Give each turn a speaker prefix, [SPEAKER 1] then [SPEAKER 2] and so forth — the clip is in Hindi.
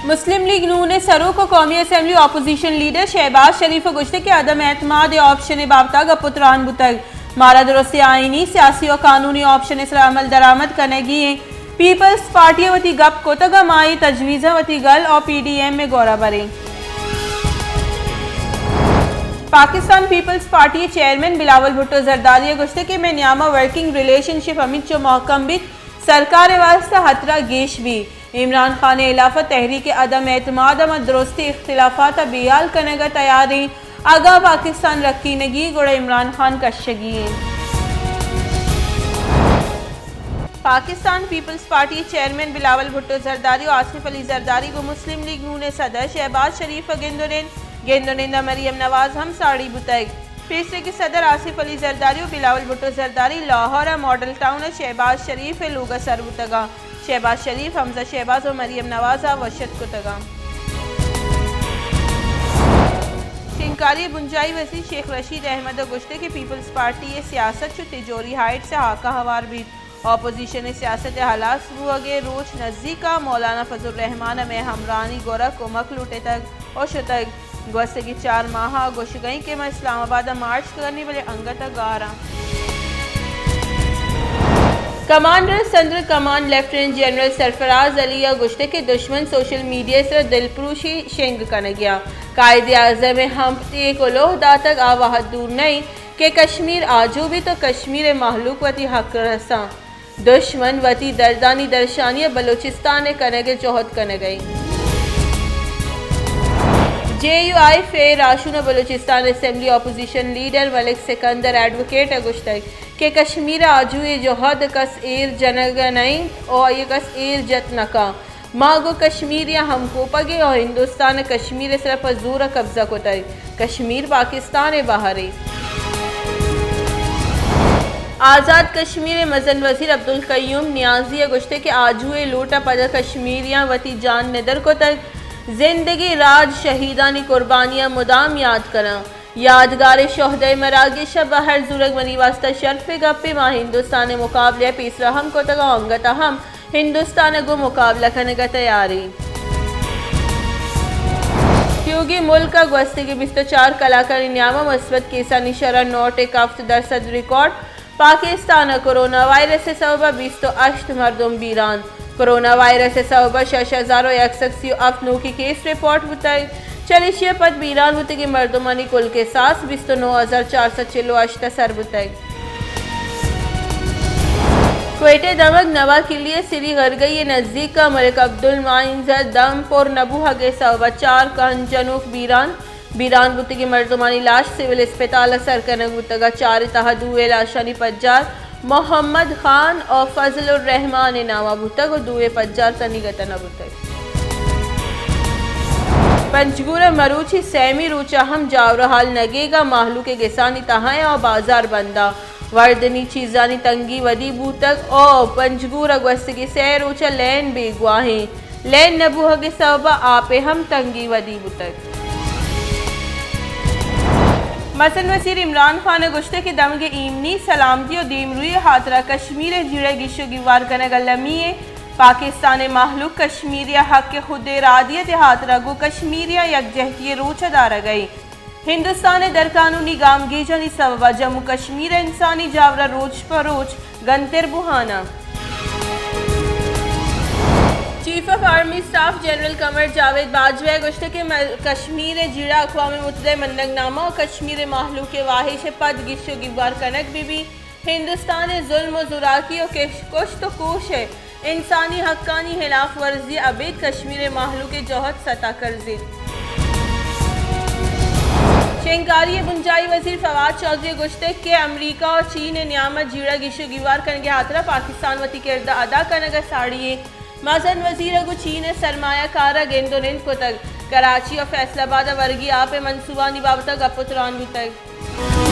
[SPEAKER 1] मुस्लिम लीग नून ने सरू को कौमी असम्बली अपोजिशन लीडर शहबाज शरीफ गुश्ते के अदम एतमाद ऑप्शन बाबता गपुतरान बुतग मारा दुरुस्त आईनी सियासी और कानूनी ऑप्शन इसरा अमल दरामद कनेगी पीपल्स पार्टी वती गप कोतगा माई तजवीज़ा वती गल और PDM में गौरा बरे। पाकिस्तान पीपल्स पार्टी चेयरमैन बिलावल भुट्टो जरदारी गुश्ते के में न्यामा वर्किंग रिलेशनशिप अमित चो महकम भी सरकार वास्ता हतरा गेश भी इमरान खान इलाफा तहरीक अदम एतमाद मत दुरुस्ती इख्तिलाफात बियाल कनेगा तैयारी आगा पाकिस्तान रखी नगी गुड़ा इमरान खान कशगी। पाकिस्तान पीपल्स पार्टी चेयरमैन बिलावल भुट्टो जरदारी और आसिफ अली जरदारी को मुस्लिम लीग नून सदर शहबाज शरीफ गेंदोनेंदा मरियम नवाज हम साड़ी बुतग फैसले के सदर आसिफ अली जरदारी और बिलावल भुट्टो जरदारी लाहौर मॉडल टाउन शहबाज शरीफ लूगा सर बुतगा शहबाज शरीफ हमजा शहबाज और मरियम नवाजा वशत को तगा शिंकारी बुंजाई वसी शेख रशीद अहमद गुश्ते की पीपल्स पार्टी सियासत चु तिजोरी हाइट से हाका हवार भी ऑपोजिशन सियासत हालात सुबह रोज नज़दीका मौलाना फजल रहमान में हमरानी गोरा कोमक लूटे तक और शुतक गुस्से की 4 माह गोश गई के मैं इस्लामाबाद मार्च करने वाले अंगत गारा कमांडर संद्र कमान लेफ्टिनेंट जनरल सरफराज अली गुश्ते के दुश्मन सोशल मीडिया से दिलप्रूशी शेंग कर गया कायदे आज़म हम को लोहदा तक आवाह दूर नहीं कि कश्मीर आजू भी तो कश्मीर महलूक वती हक रसा दुश्मन वती दर्दानी दर्शानिया बलूचिस्तान करने जोहद कर गई JUI फे राशुन Balochistan assembly opposition leader Malik Sikandar advocate गुश्तक के कश्मीर आजू जोहद कस एर जनग नहीं और ये कस एर जत नका मागो कश्मीर या हमको पगे और हिंदुस्तान कश्मीर सिर्फ जोर कब्जा को तय कश्मीर पाकिस्तान बाहरी आज़ाद कश्मीर मजन वजीर अब्दुल कयूम नियाजी गुश्ते के आजू लूटा पद कश्मीरियाँ वती जान निदर को तक जिंदगी राज शहीदानी कुर्बानियाँ मुदाम याद करा यादगार शोहदे मरागे शब हर जुरग मनी वास्ता शर्फ गप्पे माँ हिंदुस्तान मुकाबले पीसरा हम को तगा अंगता हम हिंदुस्तान को मुकाबला करने का तैयारी क्योंकि मुल्क का गस्ते के 24 कलाकार न्यामा मस्बत केसा निशरा नोट एक हफ्त दरसद रिकॉर्ड पाकिस्तान कोरोना वायरस से सबब 28 मरदम बीरान कोरोना वायरस से सबब 6160 की केस रिपोर्ट बताई 40 पद बीरान होते के मरदमानी कुल के साथ 29,446 सर बताई क्वेटे दमक नवा के लिए सिरी गरगई नज़दीक का मलिक अब्दुल माइंजर दमपुर नबू हगे सबब 4 कन जनूक बीरान बुते की मर्दमानी लाश सिविल अस्पताल सरकन बुतगा 4 तहदुए लाशानी पज्जार मोहम्मद खान और फजलुर रहमान नामा बुतग और दुए पज्जार तनिगतन बुतग पंचगुरा मरूची सैमी रूचा हम जावरहाल नगेगा माहलू के गेसानी तहाए और बाजार बंदा वर्दनी चीजानी तंगी वदी बूतक और पंचगुरा गस्त की सैर ऊंचा लैन बेगवाहे लैन नबूह के सबा आपे हम तंगी वदी बुतक मसन वजीर इमरान खान गुश्ते के दम के ईमनी सलामती और दीमरुई हाथरा कश्मीर जिड़े गिशो गिवार कने गलमी पाकिस्तान महलूक कश्मीरिया हक के खुद इरादियत हाथरा गो कश्मीरिया यकजहती रोचा दारा गई हिंदुस्तान दर कानूनी गामगी जनी सबबा जम्मू कश्मीर इंसानी जावरा रोज पर रोज गंतर बुहाना chief of army staff general Qamar Javed Bajwa गुश्ते के कश्मीर जिड़ा अक़वाम मुत्तहिदा मंदगनामा और कश्मीर महलू के वाहिश पद गिशो गिवार कनक भी हिंदुस्तान जुल्म जुराकी और कुछ तो कोश है इंसानी हक्कानी खिलाफ वर्जी अबीद कश्मीर महलू के जोहद सता कर्जी शेंकारी बुंजाई वजीर फवाद चौधरी गुश्ते के अमरीका और चीन न्यामत जीड़ा गिशो गिवार करने हाथरा पाकिस्तान वती किरदा अदा करने साड़िए मजन वजीर को चीन सरमाया कारा गेंदोनेंद को तक कराची और फैसलाबाद वर्गी आपे मनसूबा निभावता गपुतरान भी तक